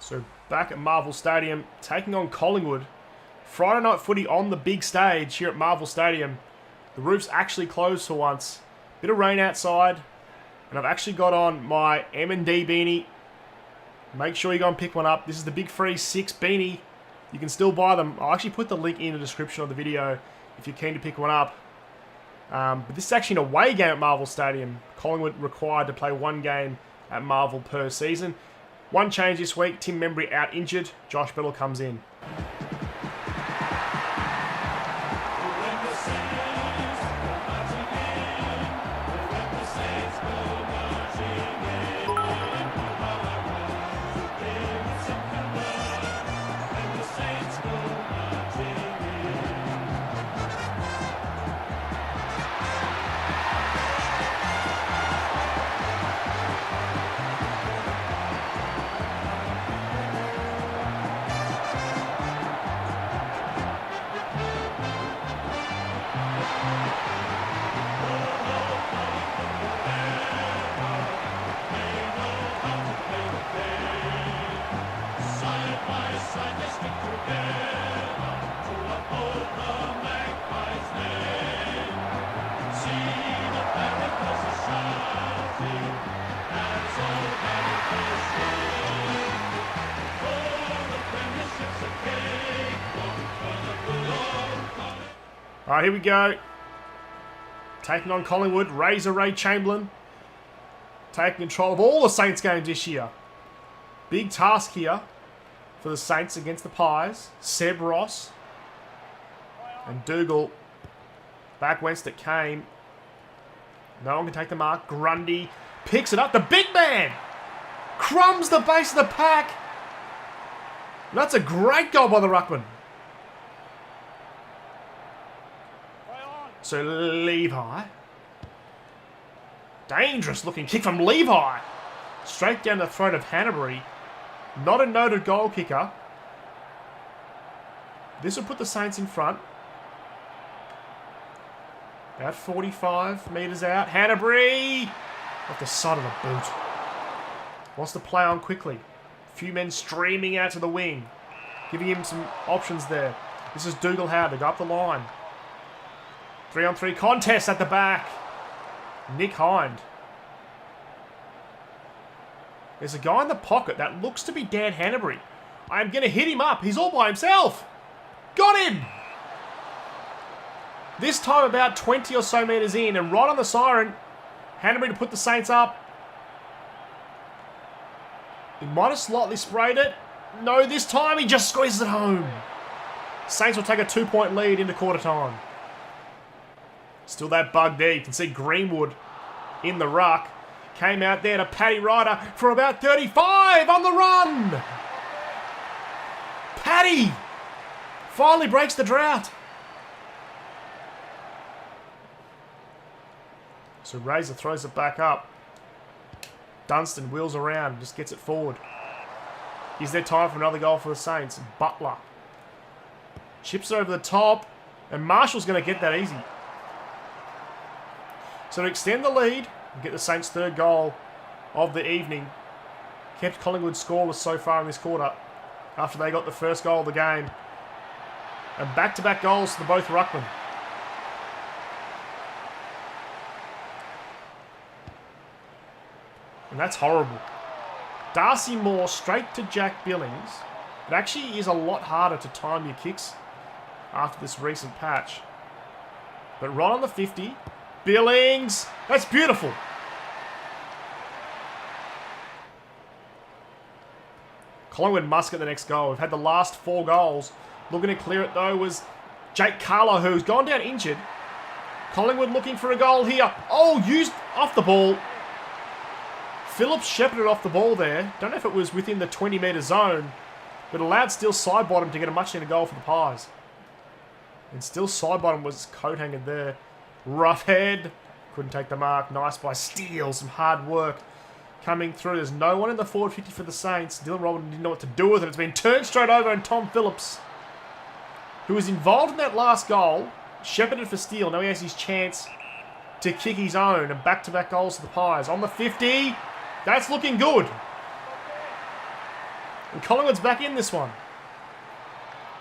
So back at Marvel Stadium, taking on Collingwood. Friday night footy on the big stage here at Marvel Stadium. The roof's actually closed for once. Bit of rain outside. And I've actually got on my MND beanie. Make sure you go and pick one up. This is the Big Free 6 beanie. You can still buy them. I'll actually put the link in the description of the video if you're keen to pick one up. But this is actually an away game at Marvel Stadium. Collingwood required to play one game at Marvel per season. One change this week, Tim Membry out injured. Josh Bell comes in. Alright, here we go. Taking on Collingwood, Razor Ray Chamberlain. Taking control of all the Saints games this year. Big task here for the Saints against the Pies. Seb Ross and Dougal back whence it came. No one can take the mark. Grundy picks it up. The big man crumbs the base of the pack. That's a great goal by the ruckman. So Levi. Dangerous looking kick from Levi. Straight down the throat of Hanbury. Not a noted goal kicker. This will put the Saints in front. About 45 metres out. Hanbury! Off the side of the boot. Wants to play on quickly. A few men streaming out to the wing. Giving him some options there. This is Dougal Howard to go up the line. 3-on-3 contest at the back. Nick Hind. There's a guy in the pocket that looks to be Dan Hanbury. I'm going to hit him up. He's all by himself. Got him! This time about 20 or so metres in and right on the siren. Hanbury to put the Saints up. He might have slightly sprayed it. No, this time he just squeezes it home. Saints will take a 2-point lead into quarter time. Still that bug there. You can see Greenwood in the ruck. Came out there to Paddy Ryder for about 35 on the run. Paddy finally breaks the drought. So Razor throws it back up. Dunstan wheels around, just gets it forward. Is there time for another goal for the Saints? Butler chips it over the top, and Marshall's going to get that easy. So to extend the lead and get the Saints' third goal of the evening, kept Collingwood scoreless so far in this quarter after they got the first goal of the game. And back-to-back goals to both ruckmen. And that's horrible. Darcy Moore straight to Jack Billings. It actually is a lot harder to time your kicks after this recent patch. But right on the 50... Billings! That's beautiful! Collingwood must get the next goal. We've had the last 4 goals. Looking to clear it though was Jake Carlo, who's gone down injured. Collingwood looking for a goal here. Oh, used off the ball. Phillips shepherded off the ball there. Don't know if it was within the 20-metre zone, but allowed Steele side-bottom to get a much-needed goal for the Pies. And Steele side-bottom was coat-hanged there. Rough head. Couldn't take the mark. Nice by Steele. Some hard work coming through. There's no one in the forward 50 for the Saints. Dylan Robinson didn't know what to do with it. It's been turned straight over, and Tom Phillips, who was involved in that last goal, shepherded for Steele. Now he has his chance to kick his own, and back-to-back goals for the Pies. On the 50, that's looking good. And Collingwood's back in this one.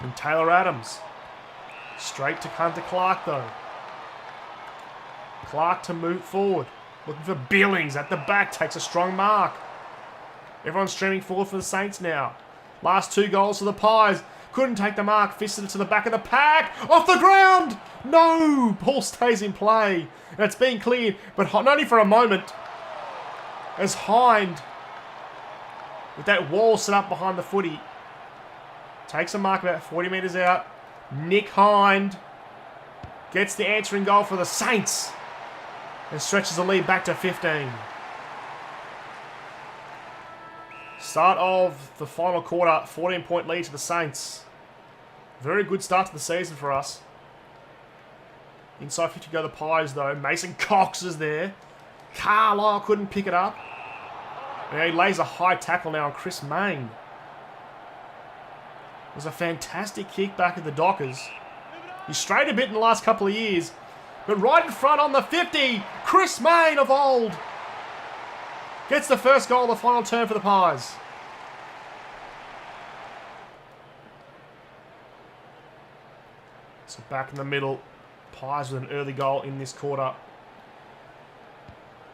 And Taylor Adams. Straight to Hunter Clark, though. Clark to move forward. Looking for Billings at the back. Takes a strong mark. Everyone's streaming forward for the Saints now. Last 2 goals for the Pies. Couldn't take the mark. Fisted it to the back of the pack. Off the ground! No! Ball stays in play. And it's being cleared, but only for a moment. As Hind, with that wall set up behind the footy, takes a mark about 40 metres out. Nick Hind gets the answering goal for the Saints and stretches the lead back to 15. Start of the final quarter, 14-point lead to the Saints. Very good start to the season for us. Inside 50 go the Pies, though. Mason Cox is there. Carlisle couldn't pick it up. And he lays a high tackle now on Chris Main. It was a fantastic kick back at the Dockers. He's strayed a bit in the last couple of years. But right in front on the 50, Chris Main of old gets the first goal of the final term for the Pies. So back in the middle. Pies with an early goal in this quarter.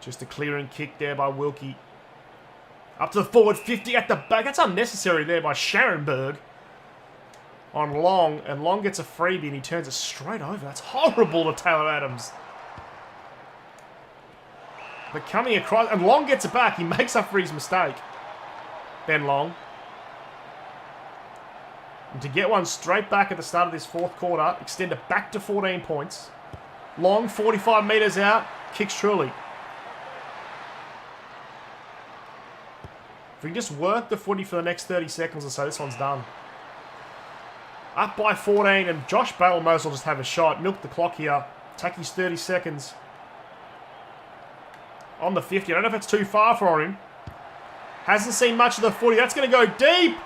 Just a clearing kick there by Wilkie. Up to the forward 50 at the back. That's unnecessary there by Scharenberg. On Long. And Long gets a freebie and he turns it straight over. That's horrible to Taylor Adams. But coming across. And Long gets it back. He makes up for his mistake. Ben Long. And to get one straight back at the start of this fourth quarter. Extend it back to 14 points. Long 45 metres out. Kicks truly. If we can just work the footy for the next 30 seconds or so, this one's done. Up by 14, and Josh Bale might as well just have a shot. Milk the clock here. Take his 30 seconds. On the 50. I don't know if it's too far for him. Hasn't seen much of the footy. That's going to go deep.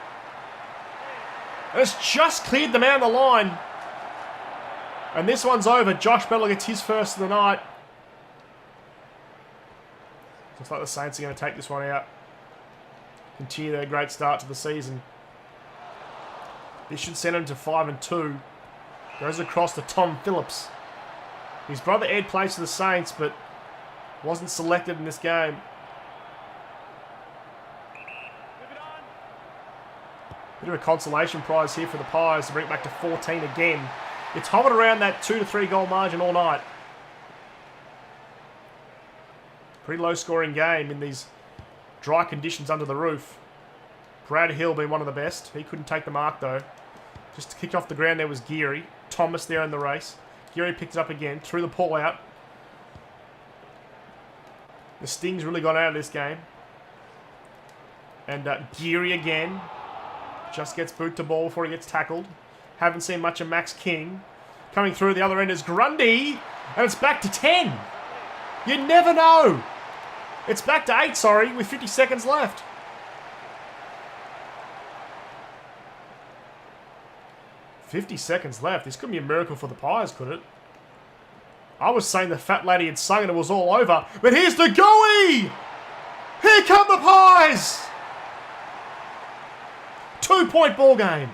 And it's just cleared the man on the line. And this one's over. Josh Bale gets his first of the night. Looks like the Saints are going to take this one out. Continue their great start to the season. This should send him to 5-2. Goes across to Tom Phillips. His brother Ed plays for the Saints, but wasn't selected in this game. Bit of a consolation prize here for the Pies to bring it back to 14 again. It's hovered around that 2 to 3 goal margin all night. Pretty low scoring game in these dry conditions under the roof. Brad Hill being one of the best. He couldn't take the mark though. Just to kick off the ground there was Geary. Thomas there in the race. Geary picked it up again. Threw the ball out. The sting's really gone out of this game. And Geary again. Just gets boot to ball before he gets tackled. Haven't seen much of Max King. Coming through the other end is Grundy. And it's back to 10. You never know. It's back to 8, sorry, with 50 seconds left. $50 seconds left. This could be a miracle for the Pies, could it? I was saying the fat lady had sung and it was all over. But here's the goalie! Here come the Pies! 2-point ball game.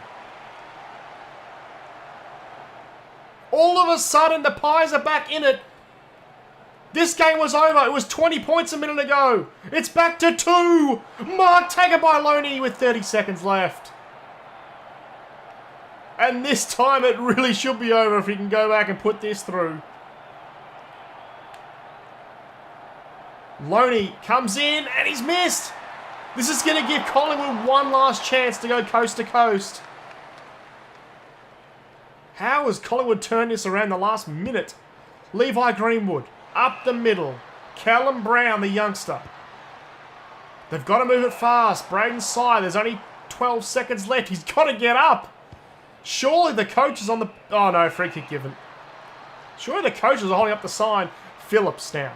All of a sudden, the Pies are back in it. This game was over. It was 20 points a minute ago. It's back to 2. Mark taken by Loney with 30 seconds left. And this time it really should be over if he can go back and put this through. Loney comes in and he's missed. This is going to give Collingwood one last chance to go coast to coast. How has Collingwood turned this around the last minute? Levi Greenwood. Up the middle. Callum Brown, the youngster. They've got to move it fast. Braden Sy, there's only 12 seconds left. He's got to get up. Surely the coach is on the... Oh, no, free kick given. Surely the coaches are holding up the sign. Phillips now.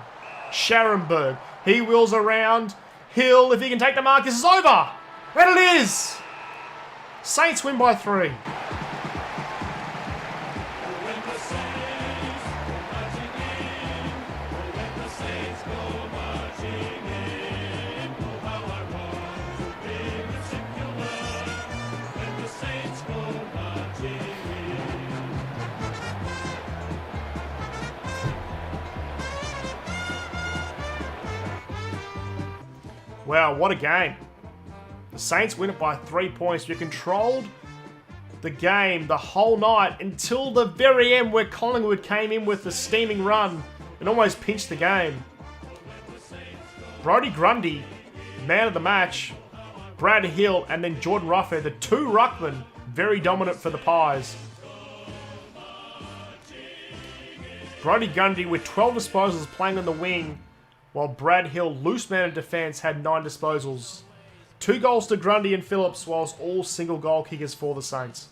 Scharenberg. He wheels around. Hill, if he can take the mark, this is over. And it is. Saints win by 3. Wow, what a game. The Saints win it by 3 points. We controlled the game the whole night until the very end where Collingwood came in with a steaming run and almost pinched the game. Brodie Grundy, man of the match. Brad Hill and then Jordan Ruffhead, the two ruckmen, very dominant for the Pies. Brodie Grundy with 12 disposals playing on the wing, while Brad Hill, loose man of defence, had 9 disposals. 2 goals to Grundy and Phillips, whilst all single goal kickers for the Saints.